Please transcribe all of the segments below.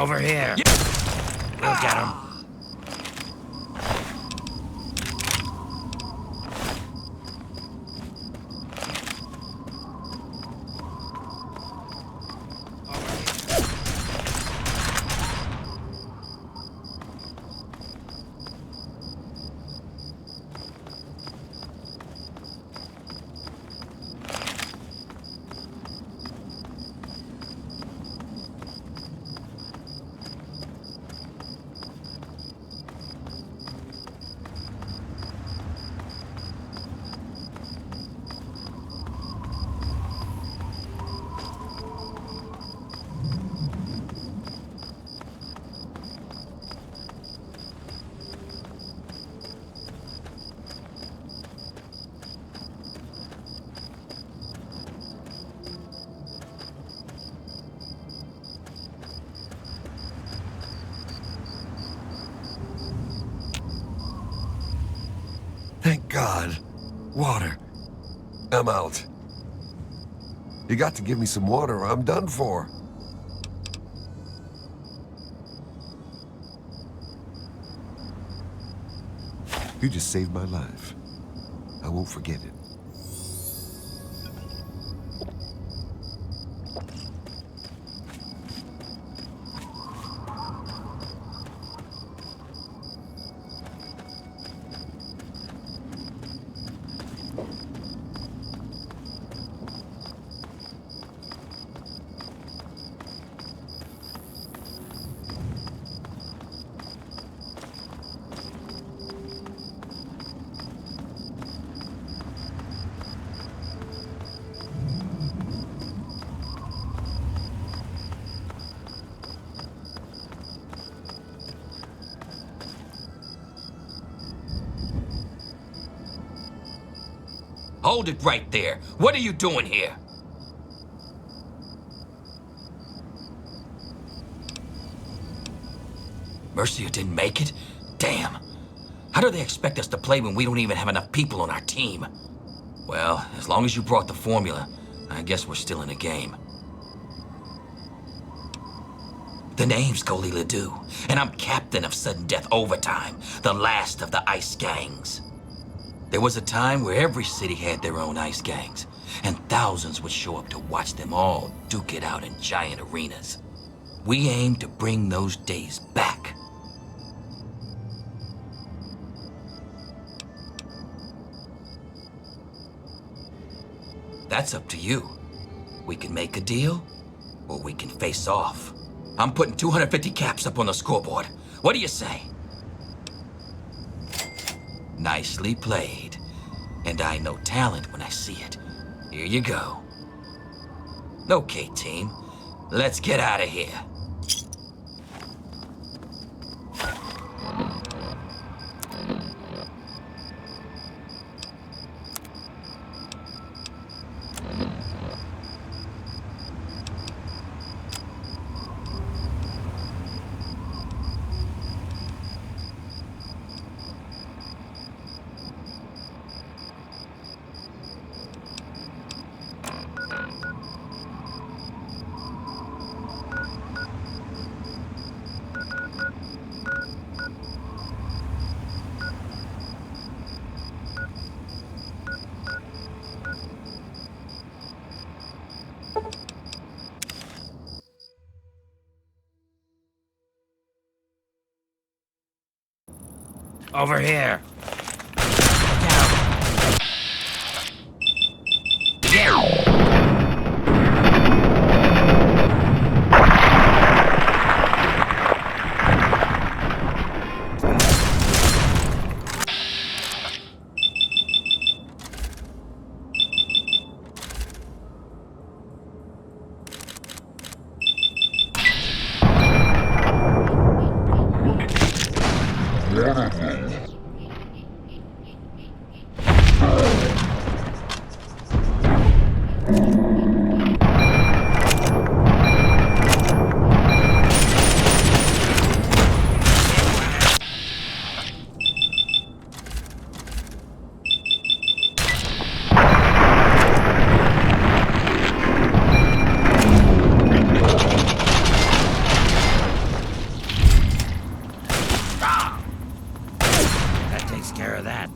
Over here. We'll get him. Thank God. Water. I'm out. You got to give me some water or I'm done for. You just saved my life. I won't forget it. Hold it right there. What are you doing here? Mercia didn't make it? Damn. How do they expect us to play when we don't even have enough people on our team? Well, as long as you brought the formula, I guess we're still in the game. The name's Goli Ledoux, and I'm captain of Sudden Death Overtime, the last of the ice gangs. There was a time where every city had their own ice gangs, and thousands would show up to watch them all duke it out in giant arenas. We aim to bring those days back. That's up to you. We can make a deal, or we can face off. I'm putting 250 caps up on the scoreboard. What do you say? Nicely played. And I know talent when I see it. Here you go. Okay, team. Let's get out of here. Over here. takes care of that.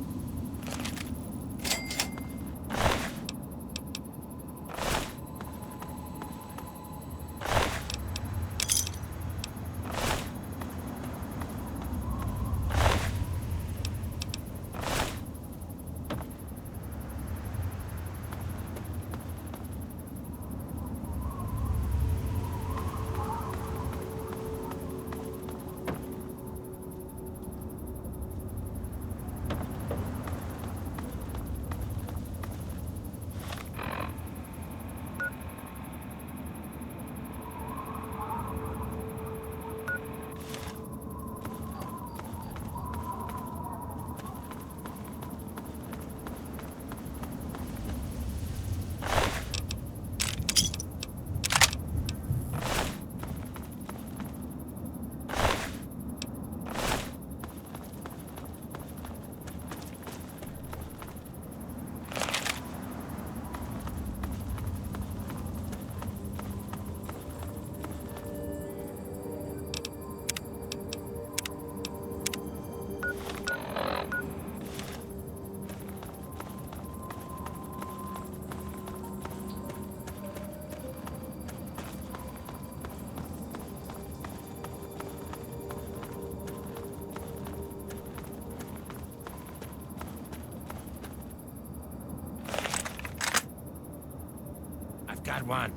Got one.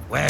Where?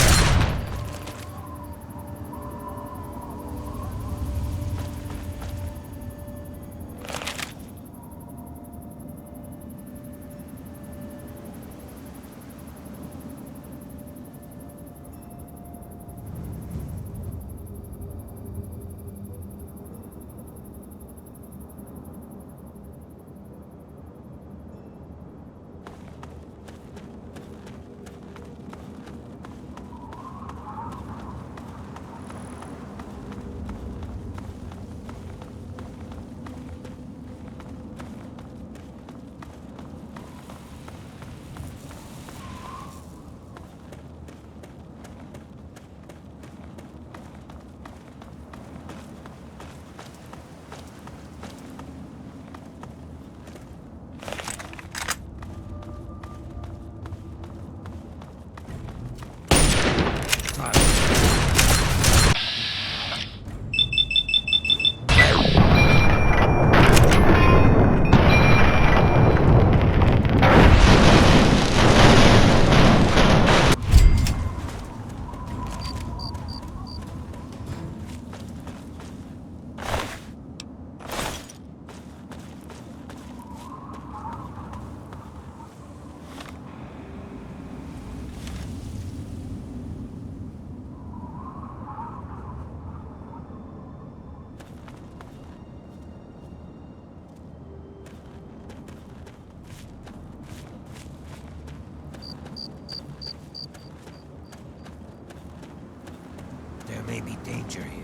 There may be danger here.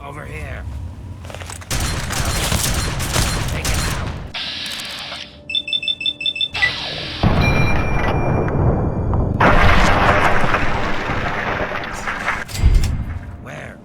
Over here. Take it out. Where?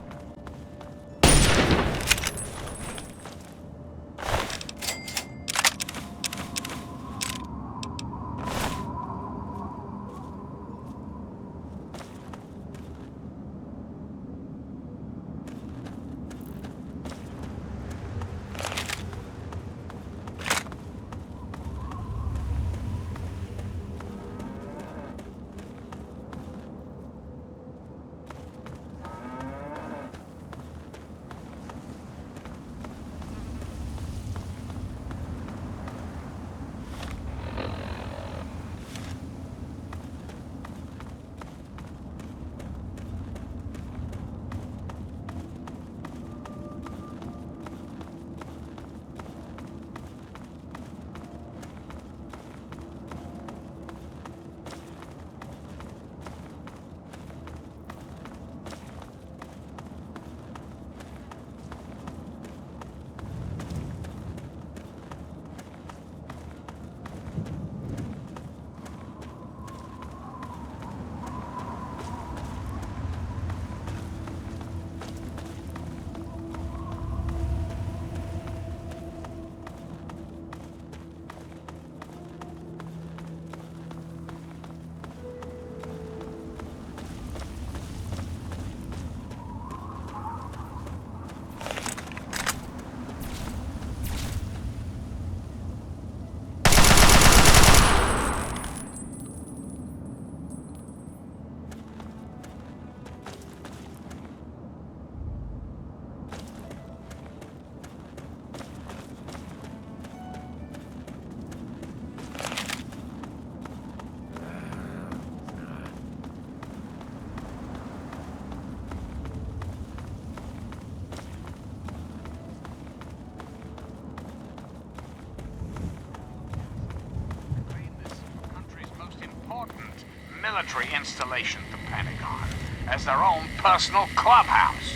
Military installation, the Pentagon, as their own personal clubhouse.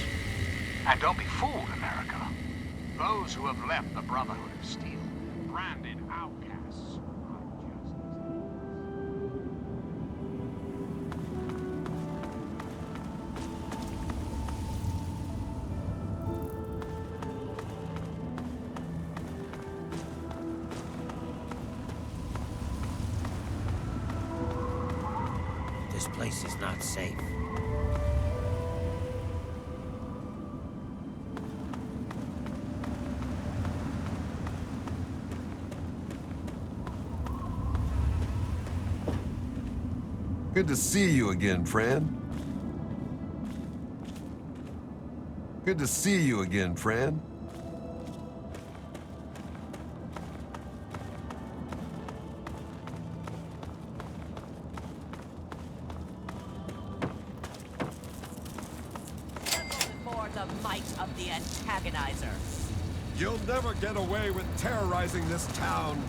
And don't be fooled, America. Those who have left the Brotherhood of Steel, branded outcasts, This place is not safe. Good to see you again, friend. Good to see you again, friend. Before the might of the antagonizer. You'll never get away with terrorizing this town.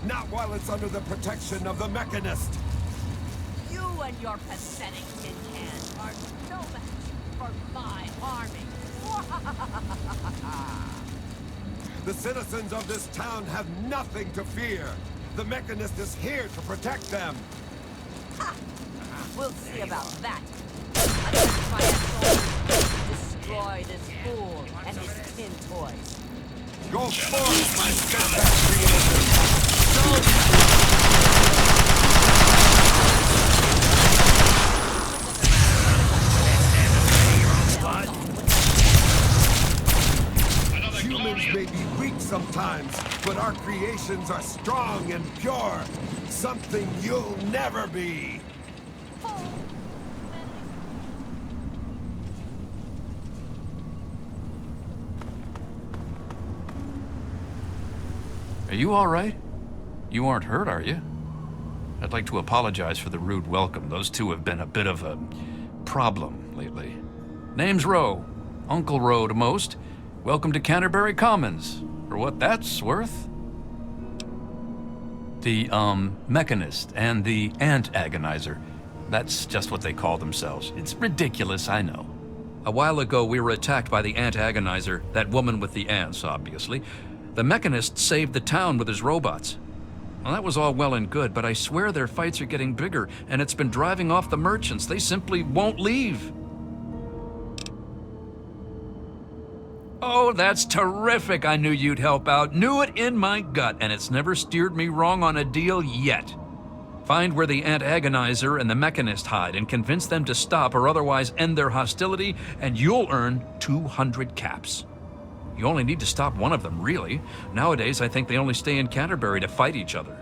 Not while it's under the protection of the Mechanist. You and your pathetic tin can are no match for my army. The citizens of this town have nothing to fear. The Mechanist is here to protect them. We'll see about that. Unless my soldiers destroy this fool and his tin toys. Go forth, my steadfast creation! Humans may be weak sometimes, but our creations are strong and pure. Something you'll never be. Are you all right? You aren't hurt, are you? I'd like to apologize for the rude welcome. Those two have been a bit of a problem lately. Name's Rowe. Uncle Rowe to most. Welcome to Canterbury Commons. For what that's worth. The, Mechanist and the Ant Agonizer. That's just what they call themselves. It's ridiculous, I know. A while ago, we were attacked by the ant agonizer, that woman with the ants, obviously. The Mechanist saved the town with his robots. Well, that was all well and good, but I swear their fights are getting bigger, and it's been driving off the merchants. They simply won't leave. Oh, that's terrific. I knew you'd help out. Knew it in my gut, and it's never steered me wrong on a deal yet. Find where the ant agonizer and the Mechanist hide and convince them to stop or otherwise end their hostility, and you'll earn 200 caps. You only need to stop one of them, really. Nowadays, I think they only stay in Canterbury to fight each other.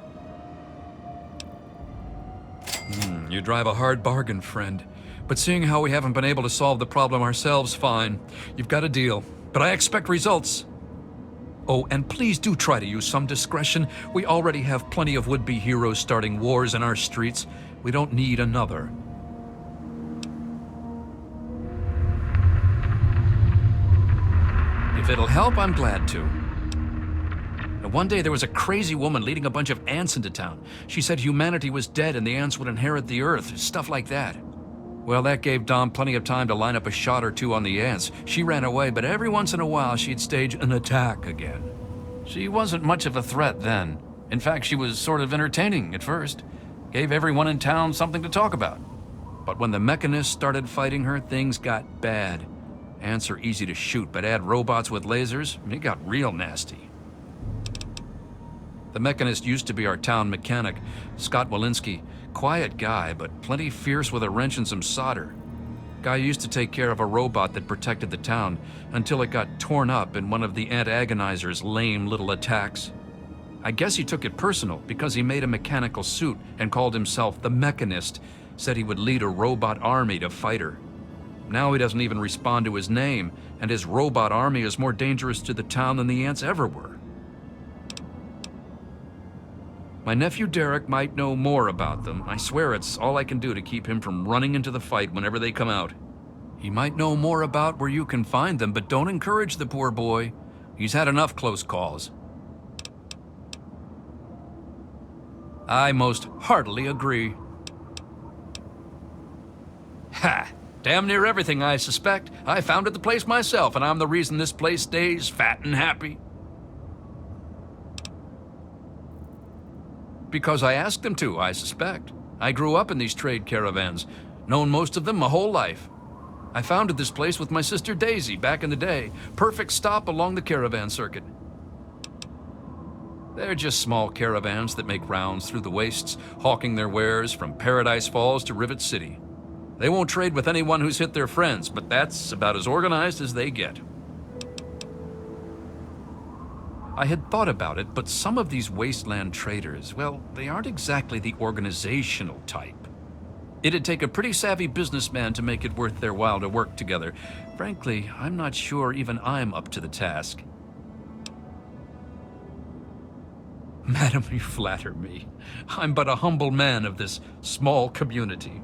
You drive a hard bargain, friend. But seeing how we haven't been able to solve the problem ourselves, fine. You've got a deal. But I expect results. Oh, and please do try to use some discretion. We already have plenty of would-be heroes starting wars in our streets. We don't need another. If it'll help, I'm glad to. Now, one day there was a crazy woman leading a bunch of ants into town. She said humanity was dead and the ants would inherit the earth, stuff like that. Well, that gave Dom plenty of time to line up a shot or two on the ants. She ran away, but every once in a while she'd stage an attack again. She wasn't much of a threat then. In fact, she was sort of entertaining at first. Gave everyone in town something to talk about. But when the Mechanists started fighting her, things got bad. Ants are easy to shoot, but add robots with lasers, and it got real nasty. The Mechanist used to be our town mechanic, Scott Walensky. Quiet guy, but plenty fierce with a wrench and some solder. Guy used to take care of a robot that protected the town until it got torn up in one of the ant agonizer's lame little attacks. I guess he took it personal because he made a mechanical suit and called himself the Mechanist, said he would lead a robot army to fight her. Now he doesn't even respond to his name, and his robot army is more dangerous to the town than the ants ever were. My nephew Derek might know more about them. I swear it's all I can do to keep him from running into the fight whenever they come out. He might know more about where you can find them, but don't encourage the poor boy. He's had enough close calls. I most heartily agree. Ha! Damn near everything, I suspect. I founded the place myself, and I'm the reason this place stays fat and happy. Because I asked them to, I suspect. I grew up in these trade caravans, known most of them my whole life. I founded this place with my sister Daisy back in the day. Perfect stop along the caravan circuit. They're just small caravans that make rounds through the wastes, hawking their wares from Paradise Falls to Rivet City. They won't trade with anyone who's hit their friends, but that's about as organized as they get. I had thought about it, but some of these wasteland traders, well, they aren't exactly the organizational type. It'd take a pretty savvy businessman to make it worth their while to work together. Frankly, I'm not sure even I'm up to the task. Madam, you flatter me. I'm but a humble man of this small community.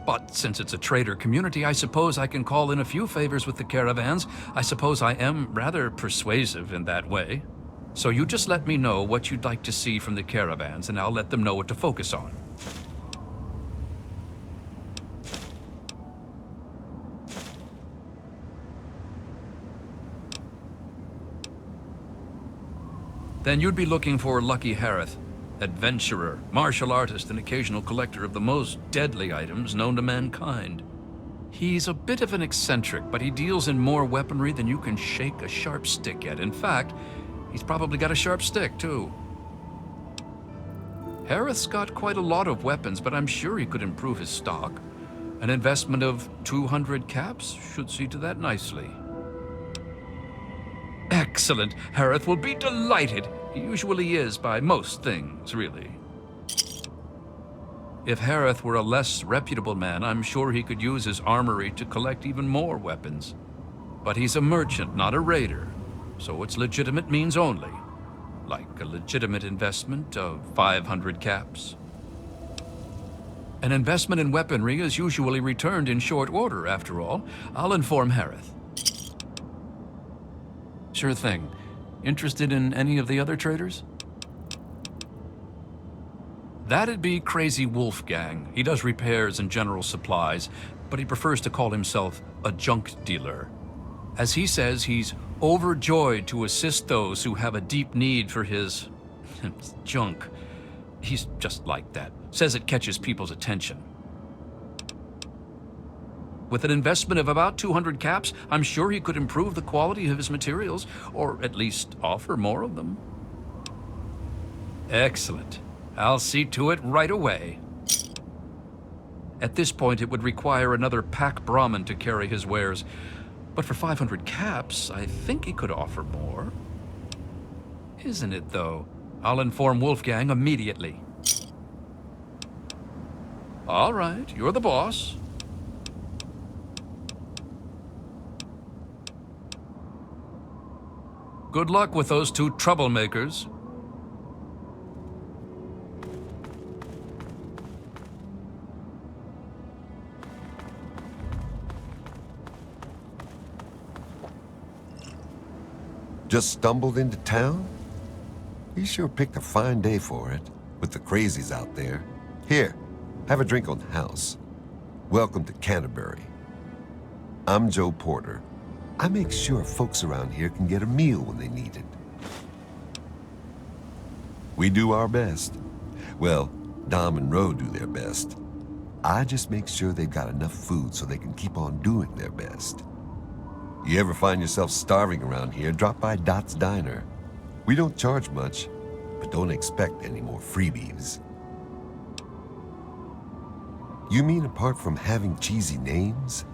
But since it's a trader community, I suppose I can call in a few favors with the caravans. I suppose I am rather persuasive in that way. So you just let me know what you'd like to see from the caravans, and I'll let them know what to focus on. Then you'd be looking for Lucky Harith, adventurer, martial artist, and occasional collector of the most deadly items known to mankind. He's a bit of an eccentric, but he deals in more weaponry than you can shake a sharp stick at. In fact, he's probably got a sharp stick, too. Harith's got quite a lot of weapons, but I'm sure he could improve his stock. An investment of 200 caps should see to that nicely. Excellent. Harith will be delighted. He usually is by most things, really. If Harith were a less reputable man, I'm sure he could use his armory to collect even more weapons. But he's a merchant, not a raider, so it's legitimate means only. Like a legitimate investment of 500 caps. An investment in weaponry is usually returned in short order, after all. I'll inform Harith. Sure thing. Interested in any of the other traders? That'd be Crazy Wolfgang. He does repairs and general supplies, but he prefers to call himself a junk dealer. As he says, he's overjoyed to assist those who have a deep need for his junk. He's just like that. Says it catches people's attention. With an investment of about 200 caps, I'm sure he could improve the quality of his materials, or at least offer more of them. Excellent. I'll see to it right away. At this point, it would require another pack Brahmin to carry his wares. But for 500 caps, I think he could offer more. Isn't it, though? I'll inform Wolfgang immediately. All right, you're the boss. Good luck with those two troublemakers. Just stumbled into town? You sure picked a fine day for it, with the crazies out there. Here, have a drink on the house. Welcome to Canterbury. I'm Joe Porter. I make sure folks around here can get a meal when they need it. We do our best. Well, Dom and Ro do their best. I just make sure they've got enough food so they can keep on doing their best. You ever find yourself starving around here, drop by Dot's Diner. We don't charge much, but don't expect any more freebies. You mean apart from having cheesy names?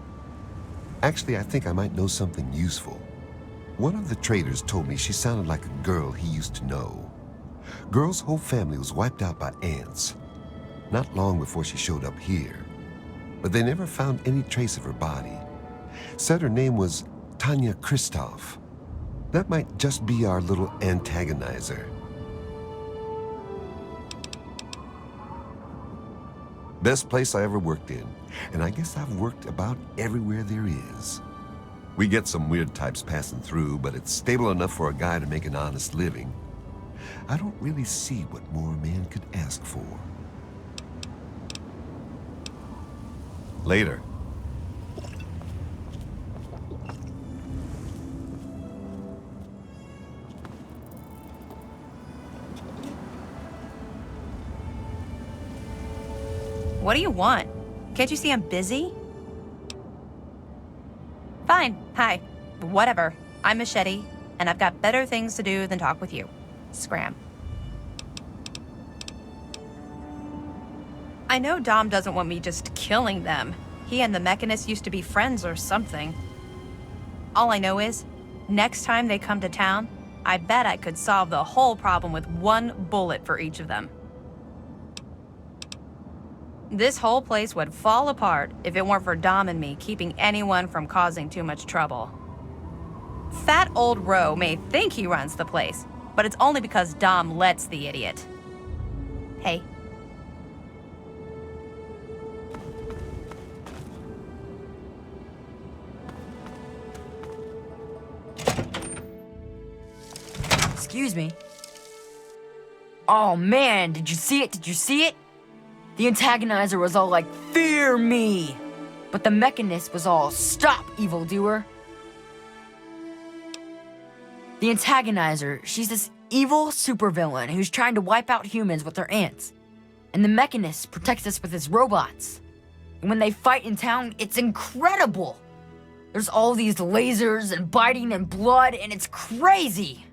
Actually, I think I might know something useful. One of the traders told me she sounded like a girl he used to know. Girl's whole family was wiped out by ants, not long before she showed up here. But they never found any trace of her body. Said her name was Tanya Kristoff. That might just be our little antagonizer. Best place I ever worked in, and I guess I've worked about everywhere there is. We get some weird types passing through, but it's stable enough for a guy to make an honest living. I don't really see what more a man could ask for. Later. What do you want? Can't you see I'm busy? Fine. Hi. Whatever. I'm Machete, and I've got better things to do than talk with you. Scram. I know Dom doesn't want me just killing them. He and the Mechanist used to be friends or something. All I know is, next time they come to town, I bet I could solve the whole problem with one bullet for each of them. This whole place would fall apart if it weren't for Dom and me keeping anyone from causing too much trouble. Fat old Ro may think he runs the place, but it's only because Dom lets the idiot. Hey. Excuse me. Oh man, did you see it? Did you see it? The antagonizer was all like, "Fear me!" But the Mechanist was all, "Stop, evildoer!" The antagonizer, she's this evil supervillain who's trying to wipe out humans with her ants. And the Mechanist protects us with his robots. And when they fight in town, it's incredible! There's all these lasers and biting and blood, and it's crazy!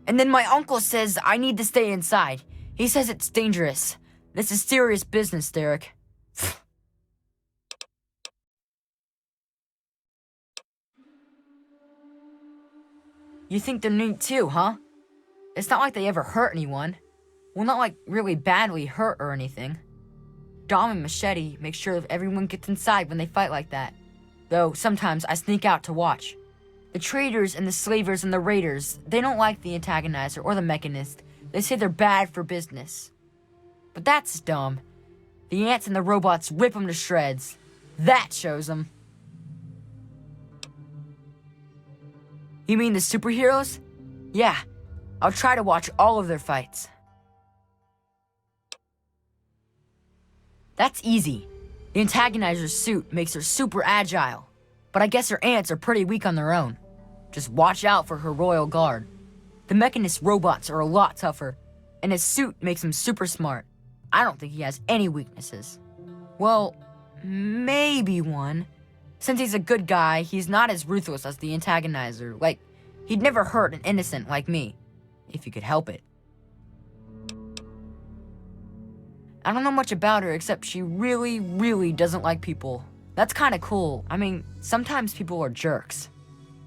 And then my uncle says I need to stay inside. He says it's dangerous. This is serious business, Derek. You think they're neat too, huh? It's not like they ever hurt anyone. Well, not like really badly hurt or anything. Dom and Machete make sure that everyone gets inside when they fight like that. Though sometimes I sneak out to watch. The traders and the slavers and the raiders, they don't like the antagonizer or the Mechanist. They say they're bad for business. But that's dumb. The ants and the robots rip them to shreds. That shows them. You mean the superheroes? Yeah, I'll try to watch all of their fights. That's easy. The antagonizer's suit makes her super agile. But I guess her ants are pretty weak on their own. Just watch out for her royal guard. The Mechanist robots are a lot tougher, and his suit makes him super smart. I don't think he has any weaknesses. Well, maybe one. Since he's a good guy, he's not as ruthless as the antagonizer. Like, he'd never hurt an innocent like me, if he could help it. I don't know much about her except she really, really doesn't like people. That's kind of cool. I mean, sometimes people are jerks.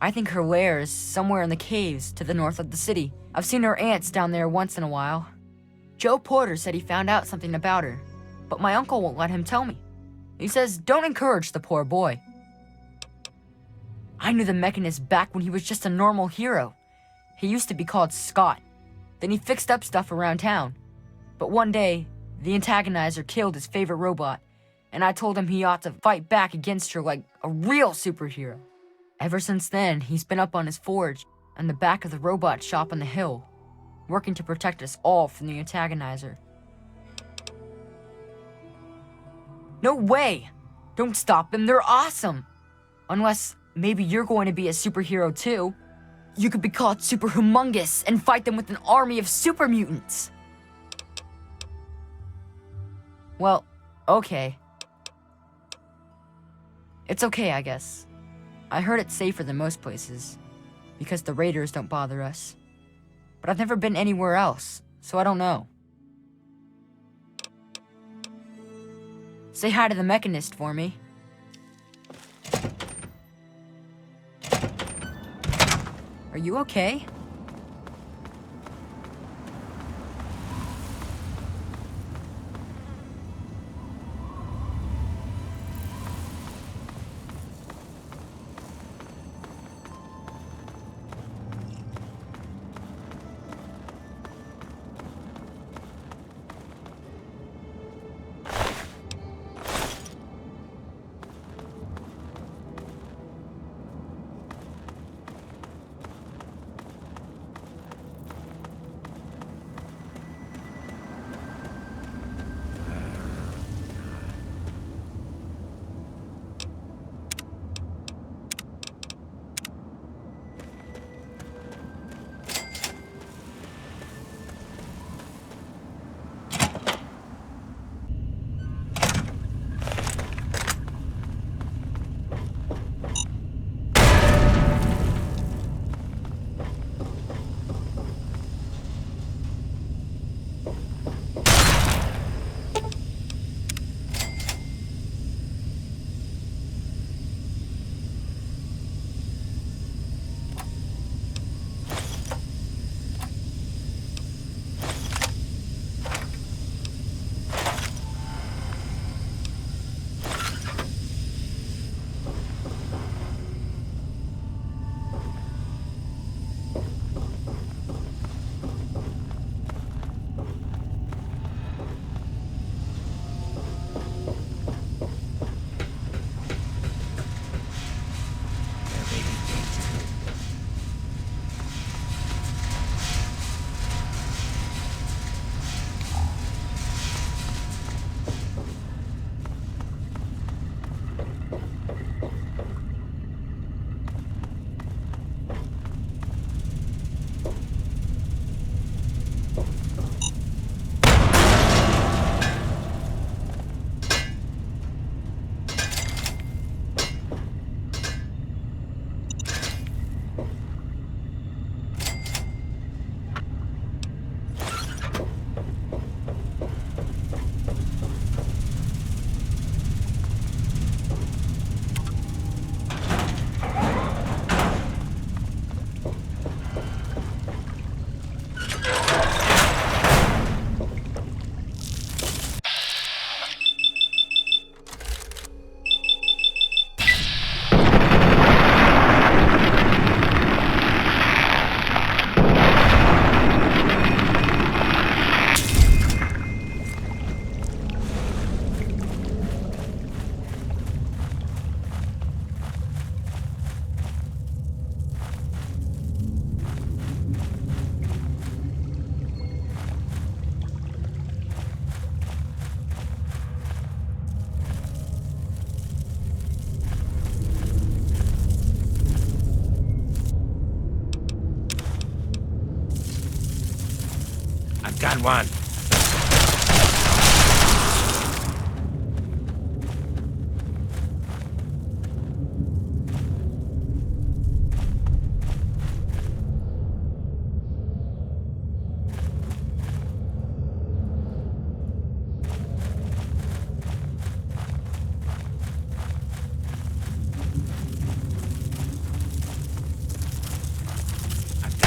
I think her lair is somewhere in the caves to the north of the city. I've seen her ants down there once in a while. Joe Porter said he found out something about her, but my uncle won't let him tell me. He says, don't encourage the poor boy. I knew the Mechanist back when he was just a normal hero. He used to be called Scott. Then he fixed up stuff around town. But one day, the antagonizer killed his favorite robot, and I told him he ought to fight back against her like a real superhero. Ever since then, he's been up on his forge and the back of the robot shop on the hill, working to protect us all from the antagonizer. No way! Don't stop them, they're awesome! Unless maybe you're going to be a superhero too. You could be called Super Humongous and fight them with an army of super mutants. Well, okay. It's okay, I guess. I heard it's safer than most places, because the raiders don't bother us. But I've never been anywhere else, so I don't know. Say hi to the Mechanist for me. Are you okay? Got one.